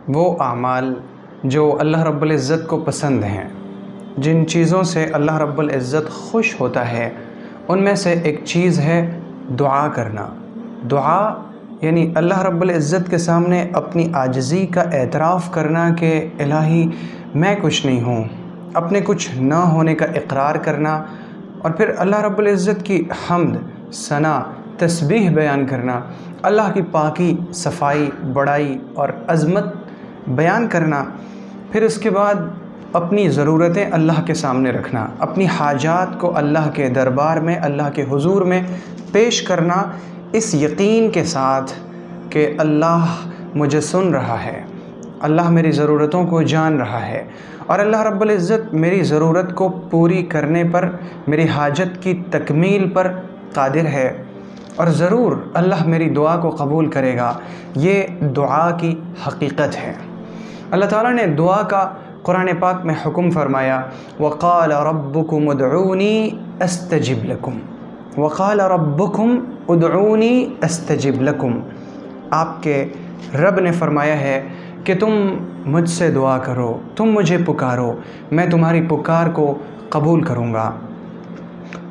وہ اعمال جو اللہ رب العزت کو پسند ہیں، جن چیزوں سے اللہ رب العزت خوش ہوتا ہے، ان میں سے ایک چیز ہے دعا کرنا۔ دعا یعنی اللہ رب العزت کے سامنے اپنی عاجزی کا اعتراف کرنا کہ الہی میں کچھ نہیں ہوں، اپنے کچھ نہ ہونے کا اقرار کرنا، اور پھر اللہ رب العزت کی حمد، ثنا، تسبیح بیان کرنا، اللہ کی پاکی، صفائی، بڑائی اور عظمت بیان کرنا، پھر اس کے بعد اپنی ضرورتیں اللہ کے سامنے رکھنا، اپنی حاجات کو اللہ کے دربار میں، اللہ کے حضور میں پیش کرنا، اس یقین کے ساتھ کہ اللہ مجھے سن رہا ہے، اللہ میری ضرورتوں کو جان رہا ہے، اور اللہ رب العزت میری ضرورت کو پوری کرنے پر، میری حاجت کی تکمیل پر قادر ہے، اور ضرور اللہ میری دعا کو قبول کرے گا۔ یہ دعا کی حقیقت ہے۔ اللہ تعالیٰ نے دعا کا قرآن پاک میں حکم فرمایا، وَقَالَ رَبُّكُمُ ادْعُونِي أَسْتَجِبْ لَكُمْ، وَقَالَ رَبُّكُمْ ادْعُونِي أَسْتَجِبْ لَكُمْ۔ آپ کے رب نے فرمایا ہے کہ تم مجھ سے دعا کرو، تم مجھے پکارو، میں تمہاری پکار کو قبول کروں گا۔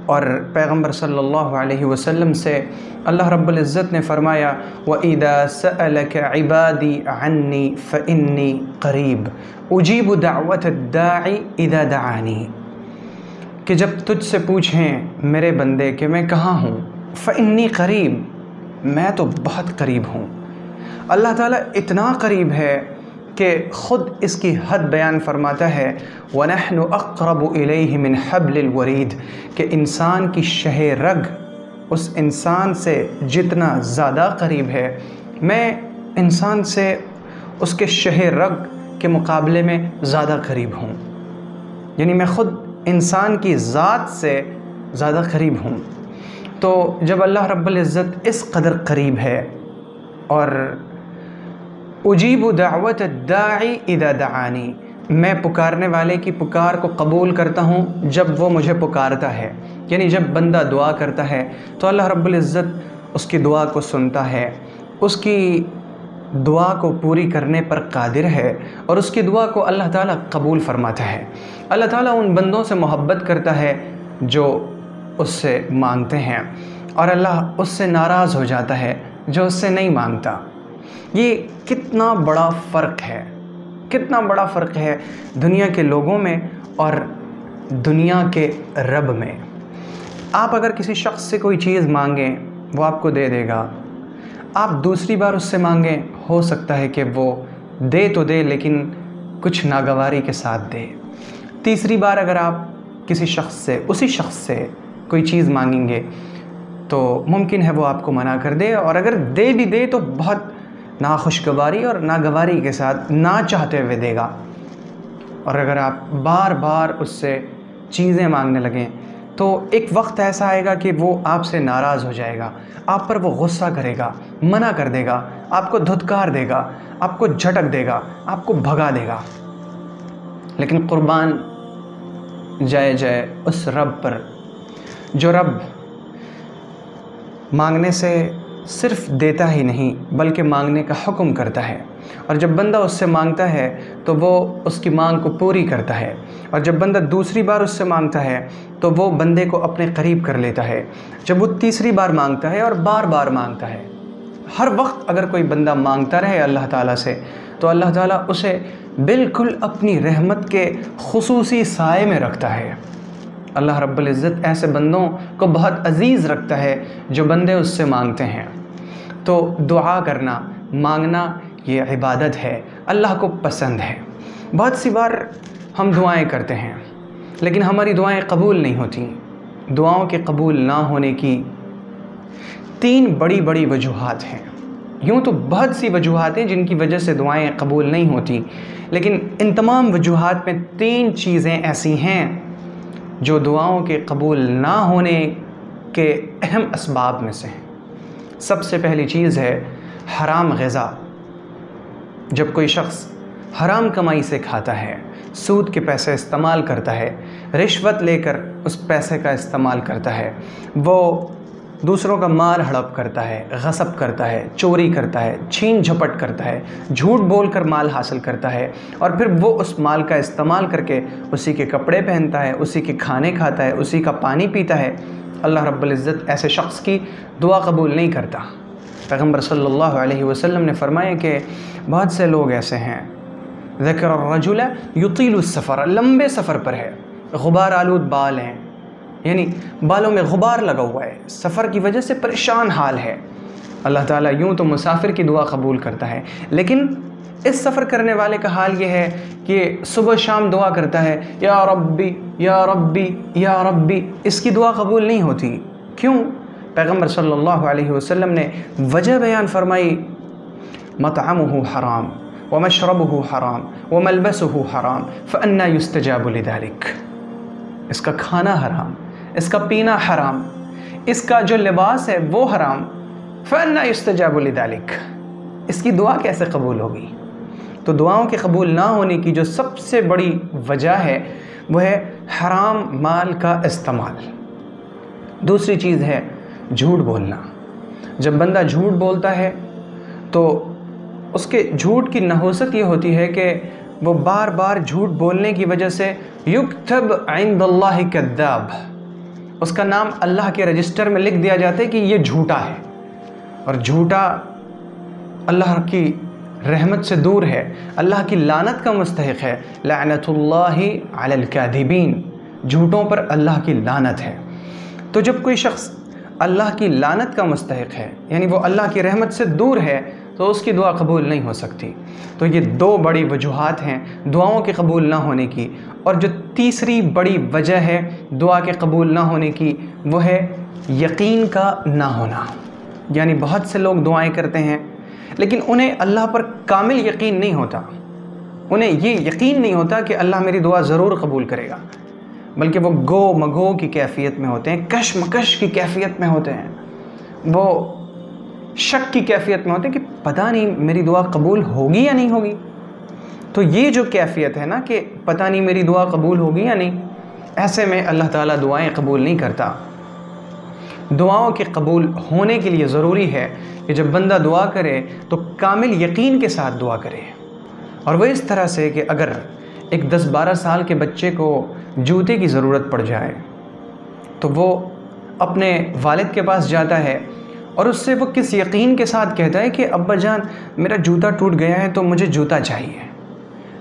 اور پیغمبر صلی اللہ علیہ وسلم سے اللہ رب العزت نے فرمایا، وَإِذَا سَأَلَكَ عِبَادِي عَنِّي فَإِنِّي قَرِيبٌ أُجِيبُ دَعْوَةَ الدَّاعِ إِذَا دَعَانِي، کہ جب تجھ سے پوچھیں میرے بندے کہ میں کہاں ہوں، فَإِنِّي قَرِيب، میں تو بہت قریب ہوں۔ اللہ تعالیٰ اتنا قریب ہے کہ خود اس کی حد بیان فرماتا ہے، وَنَحْنُ أَقْرَبُ إِلَيْهِ مِنْ حَبْلِ الْوَرِيدِ، کہ انسان کی شہ رگ اس انسان سے جتنا زیادہ قریب ہے، میں انسان سے اس کے شہ رگ کے مقابلے میں زیادہ قریب ہوں، یعنی میں خود انسان کی ذات سے زیادہ قریب ہوں۔ تو جب اللہ رب العزت اس قدر قریب ہے، اور اجیب دعوت الداعی اذا دعانی، میں پکارنے والے کی پکار کو قبول کرتا ہوں جب وہ مجھے پکارتا ہے، یعنی جب بندہ دعا کرتا ہے تو اللہ رب العزت اس کی دعا کو سنتا ہے، اس کی دعا کو پوری کرنے پر قادر ہے، اور اس کی دعا کو اللہ تعالیٰ قبول فرماتا ہے۔ اللہ تعالیٰ ان بندوں سے محبت کرتا ہے جو اس سے مانگتے ہیں، اور اللہ اس سے ناراض ہو جاتا ہے جو اس سے نہیں مانگتا۔ یہ کتنا بڑا فرق ہے، کتنا بڑا فرق ہے دنیا کے لوگوں میں اور دنیا کے رب میں۔ آپ اگر کسی شخص سے کوئی چیز مانگیں وہ آپ کو دے دے گا، آپ دوسری بار اس سے مانگیں ہو سکتا ہے کہ وہ دے تو دے لیکن کچھ ناگواری کے ساتھ دے، تیسری بار اگر آپ کسی شخص سے، اسی شخص سے کوئی چیز مانگیں گے تو ممکن ہے وہ آپ کو منع کر دے، اور اگر دے بھی دے تو بہت ناخوشگواری اور ناگواری کے ساتھ، نہ چاہتے ہوئے دے گا۔ اور اگر آپ بار بار اس سے چیزیں مانگنے لگیں تو ایک وقت ایسا آئے گا کہ وہ آپ سے ناراض ہو جائے گا، آپ پر وہ غصہ کرے گا، منع کر دے گا، آپ کو دھتکار دے گا، آپ کو جھٹک دے گا، آپ کو بھگا دے گا۔ لیکن قربان جائے جائے اس رب پر جو رب مانگنے سے صرف دیتا ہی نہیں بلکہ مانگنے کا حکم کرتا ہے، اور جب بندہ اس سے مانگتا ہے تو وہ اس کی مانگ کو پوری کرتا ہے، اور جب بندہ دوسری بار اس سے مانگتا ہے تو وہ بندے کو اپنے قریب کر لیتا ہے، جب وہ تیسری بار مانگتا ہے اور بار بار مانگتا ہے۔ ہر وقت اگر کوئی بندہ مانگتا رہے اللہ تعالیٰ سے تو اللہ تعالیٰ اسے بالکل اپنی رحمت کے خصوصی سائے میں رکھتا ہے۔ اللہ رب العزت ایسے بندوں کو بہت عزیز رکھتا ہے جو بندے اس سے مانگتے ہیں۔ تو دعا کرنا، مانگنا یہ عبادت ہے، اللہ کو پسند ہے۔ بہت سی بار ہم دعائیں کرتے ہیں لیکن ہماری دعائیں قبول نہیں ہوتی۔ دعاؤں کے قبول نہ ہونے کی 3 بڑی بڑی وجوہات ہیں۔ یوں تو بہت سی وجوہات ہیں جن کی وجہ سے دعائیں قبول نہیں ہوتی، لیکن ان تمام وجوہات میں 3 چیزیں ایسی ہیں جو دعاؤں کے قبول نہ ہونے کے اہم اسباب میں سے ہیں۔ سب سے پہلی چیز ہے حرام غذا۔ جب کوئی شخص حرام کمائی سے کھاتا ہے، سود کے پیسے استعمال کرتا ہے، رشوت لے کر اس پیسے کا استعمال کرتا ہے، وہ دوسروں کا مال ہڑپ کرتا ہے، غصب کرتا ہے، چوری کرتا ہے، چھین جھپٹ کرتا ہے، جھوٹ بول کر مال حاصل کرتا ہے، اور پھر وہ اس مال کا استعمال کر کے اسی کے کپڑے پہنتا ہے، اسی کے کھانے کھاتا ہے، اسی کا پانی پیتا ہے، اللہ رب العزت ایسے شخص کی دعا قبول نہیں کرتا۔ پیغمبر صلی اللہ علیہ وسلم نے فرمایا کہ بہت سے لوگ ایسے ہیں، ذکر الرجل یطیل السفر، لمبے سفر پر ہے، غبار آلود بال ہیں، یعنی بالوں میں غبار لگا ہوا ہے، سفر کی وجہ سے پریشان حال ہے۔ اللہ تعالیٰ یوں تو مسافر کی دعا قبول کرتا ہے، لیکن اس سفر کرنے والے کا حال یہ ہے کہ صبح شام دعا کرتا ہے، یا ربی یا ربی یا ربی، اس کی دعا قبول نہیں ہوتی۔ کیوں؟ پیغمبر صلی اللہ علیہ وسلم نے وجہ بیان فرمائی، مطعمہ حرام ومشربہ حرام وملبسہ حرام فأنا یستجاب لذلک، اس کا کھانا حرام، اس کا پینا حرام، اس کا جو لباس ہے وہ حرام، فأنا یستجاب لذلک، اس کی دعا کیسے قبول ہوگی؟ تو دعاؤں کے قبول نہ ہونے کی جو سب سے بڑی وجہ ہے وہ ہے حرام مال کا استعمال۔ دوسری چیز ہے جھوٹ بولنا۔ جب بندہ جھوٹ بولتا ہے تو اس کے جھوٹ کی نحوست یہ ہوتی ہے کہ وہ بار بار جھوٹ بولنے کی وجہ سے یکتب عند اللہ کذاب، اس کا نام اللہ کے رجسٹر میں لکھ دیا جاتا ہے کہ یہ جھوٹا ہے، اور جھوٹا اللہ کی رحمت سے دور ہے، اللہ کی لعنت کا مستحق ہے۔ لعنت اللہ علی الکاذبین، جھوٹوں پر اللہ کی لعنت ہے۔ تو جب کوئی شخص اللہ کی لعنت کا مستحق ہے، یعنی وہ اللہ کی رحمت سے دور ہے، تو اس کی دعا قبول نہیں ہو سکتی۔ تو یہ دو بڑی وجوہات ہیں دعاؤں کے قبول نہ ہونے کی، اور جو تیسری بڑی وجہ ہے دعا کے قبول نہ ہونے کی وہ ہے یقین کا نہ ہونا۔ یعنی بہت سے لوگ دعائیں کرتے ہیں لیکن انہیں اللہ پر کامل یقین نہیں ہوتا، انہیں یہ یقین نہیں ہوتا کہ اللہ میری دعا ضرور قبول کرے گا، بلکہ وہ گو مگو کی کیفیت میں ہوتے ہیں، کشمکش کی کیفیت میں ہوتے ہیں، وہ شک کی کیفیت میں ہوتے ہیں کہ پتہ نہیں میری دعا قبول ہوگی یا نہیں ہوگی۔ تو یہ جو کیفیت ہے نا کہ پتہ نہیں میری دعا قبول ہوگی یا نہیں، ایسے میں اللہ تعالیٰ دعائیں قبول نہیں کرتا۔ دعاؤں کے قبول ہونے کے لیے ضروری ہے کہ جب بندہ دعا کرے تو کامل یقین کے ساتھ دعا کرے، اور وہ اس طرح سے کہ اگر ایک 10-12 سال کے بچے کو جوتے کی ضرورت پڑ جائے تو وہ اپنے والد کے پاس جاتا ہے اور اس سے وہ کس یقین کے ساتھ کہتا ہے کہ ابا جان میرا جوتا ٹوٹ گیا ہے تو مجھے جوتا چاہیے۔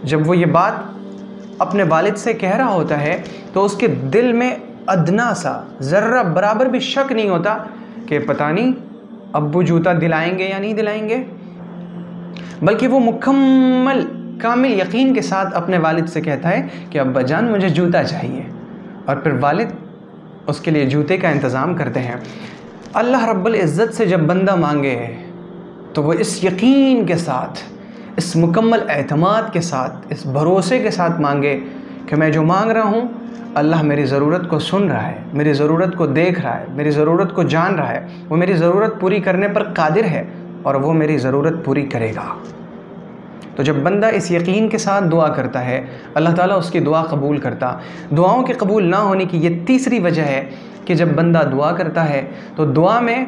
جب وہ یہ بات اپنے والد سے کہہ رہا ہوتا ہے تو اس کے دل میں ادنا سا ذرہ برابر بھی شک نہیں ہوتا کہ پتہ نہیں ابو جوتا دلائیں گے یا نہیں دلائیں گے، بلکہ وہ مکمل کامل یقین کے ساتھ اپنے والد سے کہتا ہے کہ ابا جان مجھے جوتا چاہیے، اور پھر والد اس کے لیے جوتے کا انتظام کرتے ہیں۔ اللہ رب العزت سے جب بندہ مانگے تو وہ اس یقین کے ساتھ، اس مکمل اعتماد کے ساتھ، اس بھروسے کے ساتھ مانگے کہ میں جو مانگ رہا ہوں اللہ میری ضرورت کو سن رہا ہے، میری ضرورت کو دیکھ رہا ہے، میری ضرورت کو جان رہا ہے، وہ میری ضرورت پوری کرنے پر قادر ہے اور وہ میری ضرورت پوری کرے گا۔ تو جب بندہ اس یقین کے ساتھ دعا کرتا ہے اللہ تعالیٰ اس کی دعا قبول کرتا۔ دعاؤں کے قبول نہ ہونے کی یہ تیسری وجہ ہے کہ جب بندہ دعا کرتا ہے تو دعا میں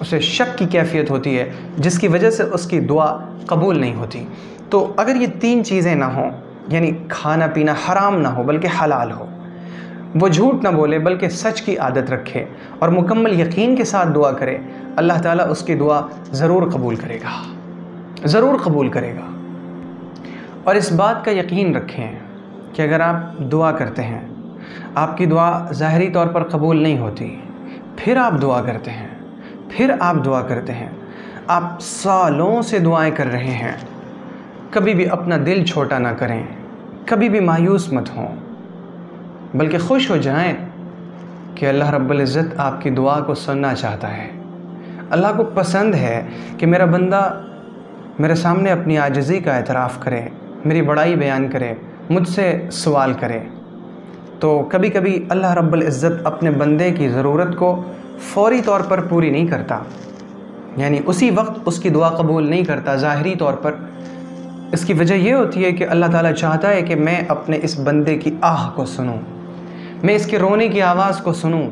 اسے شک کی کیفیت ہوتی ہے جس کی وجہ سے اس کی دعا قبول نہیں ہوتی۔ تو اگر یہ تین چیزیں نہ ہوں، یعنی کھانا پینا حرام نہ ہو بلکہ حلال ہو، وہ جھوٹ نہ بولے بلکہ سچ کی عادت رکھے اور مکمل یقین کے ساتھ دعا کرے، اللہ تعالیٰ اس کی دعا ضرور قبول کرے گا، ضرور قبول کرے گا۔ اور اس بات کا یقین رکھیں کہ اگر آپ دعا کرتے ہیں، آپ کی دعا ظاہری طور پر قبول نہیں ہوتی، پھر آپ دعا کرتے ہیں، پھر آپ دعا کرتے ہیں، آپ سالوں سے دعائیں کر رہے ہیں، کبھی بھی اپنا دل چھوٹا نہ کریں، کبھی بھی مایوس مت ہوں، بلکہ خوش ہو جائیں کہ اللہ رب العزت آپ کی دعا کو سننا چاہتا ہے۔ اللہ کو پسند ہے کہ میرا بندہ میرے سامنے اپنی عاجزی کا اعتراف کرے، میری بڑائی بیان کرے، مجھ سے سوال کرے۔ تو کبھی کبھی اللہ رب العزت اپنے بندے کی ضرورت کو فوری طور پر پوری نہیں کرتا، یعنی اسی وقت اس کی دعا قبول نہیں کرتا ظاہری طور پر۔ اس کی وجہ یہ ہوتی ہے کہ اللہ تعالیٰ چاہتا ہے کہ میں اپنے اس بندے کی آہ کو سنوں، میں اس کے رونے کی آواز کو سنوں،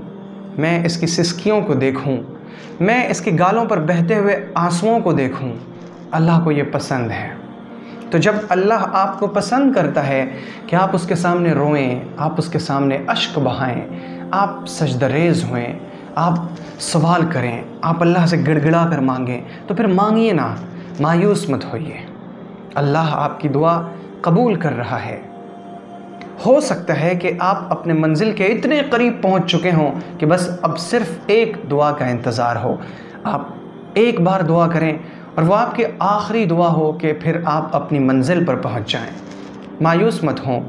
میں اس کی سسکیوں کو دیکھوں، میں اس کی گالوں پر بہتے ہوئے آنسوؤں کو دیکھوں، اللہ کو یہ پسند ہے۔ تو جب اللہ آپ کو پسند کرتا ہے کہ آپ اس کے سامنے روئیں، آپ اس کے سامنے اشک بہائیں، آپ سجدہ ریز ہوئیں، آپ سوال کریں، آپ اللہ سے گڑ گڑا کر مانگیں، تو پھر مانگیے نا، مایوس مت ہوئیے۔ اللہ آپ کی دعا قبول کر رہا ہے۔ ہو سکتا ہے کہ آپ اپنے منزل کے اتنے قریب پہنچ چکے ہوں کہ بس اب صرف ایک دعا کا انتظار ہو۔ آپ ایک بار دعا کریں اور وہ آپ کی آخری دعا ہو کہ پھر آپ اپنی منزل پر پہنچ جائیں۔ مایوس مت ہوں،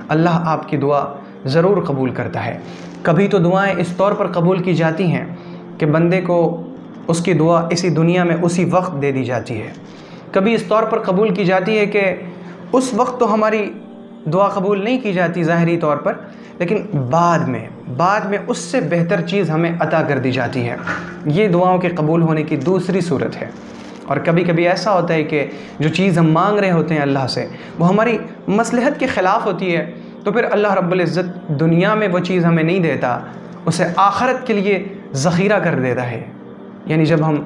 اللہ آپ کی دعا ضرور قبول کرتا ہے۔ کبھی تو دعائیں اس طور پر قبول کی جاتی ہیں کہ بندے کو اس کی دعا اسی دنیا میں اسی وقت دے دی جاتی ہے۔ کبھی اس طور پر قبول کی جاتی ہے کہ اس وقت تو ہماری دعا قبول نہیں کی جاتی ظاہری طور پر، لیکن بعد میں اس سے بہتر چیز ہمیں عطا کر دی جاتی ہے۔ یہ دعاؤں کے قبول ہونے کی دوسری صورت ہے۔ اور کبھی کبھی ایسا ہوتا ہے کہ جو چیز ہم مانگ رہے ہوتے ہیں اللہ سے، وہ ہماری مصلحت کے خلاف ہوتی ہے، تو پھر اللہ رب العزت دنیا میں وہ چیز ہمیں نہیں دیتا، اسے آخرت کے لیے ذخیرہ کر دیتا ہے۔ یعنی جب ہم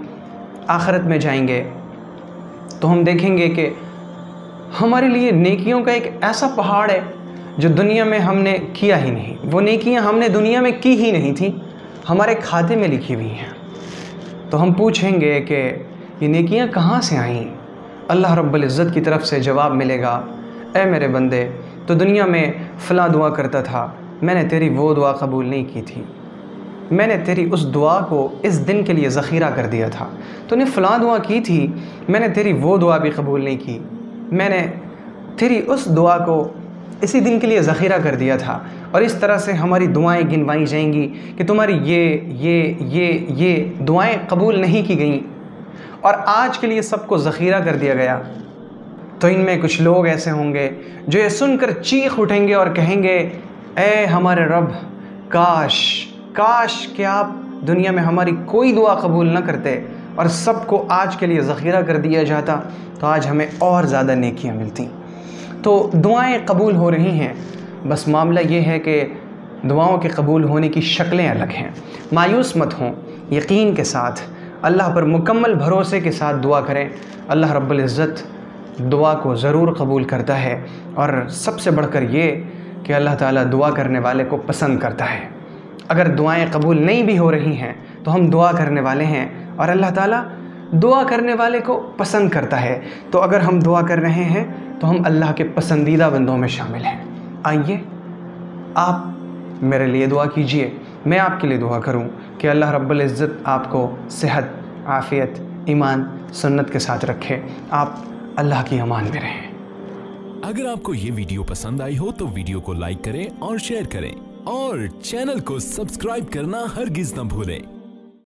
آخرت میں جائیں گے تو ہم دیکھیں گے کہ ہمارے لیے نیکیوں کا ایک ایسا پہاڑ ہے جو دنیا میں ہم نے کیا ہی نہیں، وہ نیکیاں ہم نے دنیا میں کی ہی نہیں تھیں، ہمارے کھاتے میں لکھی ہوئی ہیں۔ تو ہم پوچھیں گے کہ یہ نیکیاں کہاں سے آئیں؟ اللہ رب العزت کی طرف سے جواب ملے گا، اے میرے بندے، تو دنیا میں فلاں دعا کرتا تھا، میں نے تیری وہ دعا قبول نہیں کی تھی، میں نے تیری اس دعا کو اس دن کے لیے ذخیرہ کر دیا تھا، تو نے فلاں دعا کی تھی، میں نے تیری وہ دعا بھی قبول نہیں کی، میں نے تیری اس دعا کو اسی دن کے لیے ذخیرہ کر دیا تھا۔ اور اس طرح سے ہماری دعائیں گنوائی جائیں گی کہ تمہاری یہ دعائیں قبول نہیں کی گئیں اور آج کے لیے سب کو ذخیرہ کر دیا گیا۔ تو ان میں کچھ لوگ ایسے ہوں گے جو یہ سن کر چیخ اٹھیں گے اور کہیں گے، اے ہمارے رب، کاش کہ آپ دنیا میں ہماری کوئی دعا قبول نہ کرتے اور سب کو آج کے لیے ذخیرہ کر دیا جاتا، تو آج ہمیں اور زیادہ نیکیاں ملتی۔ تو دعائیں قبول ہو رہی ہیں، بس معاملہ یہ ہے کہ دعاؤں کے قبول ہونے کی شکلیں الگ ہیں۔ مایوس مت ہوں، یقین کے ساتھ اللہ پر مکمل بھروسے کے ساتھ دعا کریں، اللہ رب العزت دعا کو ضرور قبول کرتا ہے۔ اور سب سے بڑھ کر یہ کہ اللہ تعالیٰ دعا کرنے والے کو پسند کرتا ہے۔ اگر دعائیں قبول نہیں بھی ہو رہی ہیں تو ہم دعا کرنے والے ہیں اور اللہ تعالیٰ دعا کرنے والے کو پسند کرتا ہے۔ تو اگر ہم دعا کر رہے ہیں تو ہم اللہ کے پسندیدہ بندوں میں شامل ہیں۔ آئیے آپ میرے لیے دعا کیجئے، میں آپ کے لیے دعا کروں کہ اللہ رب العزت آپ کو صحت، عافیت، ایمان، سنت کے ساتھ رکھے، آپ اللہ کی امان میں رہیں۔ اگر آپ کو یہ ویڈیو پسند آئی ہو تو ویڈیو کو لائک کریں اور شیئر کریں، اور چینل کو سبسکرائب کرنا ہرگز نہ بھولیں۔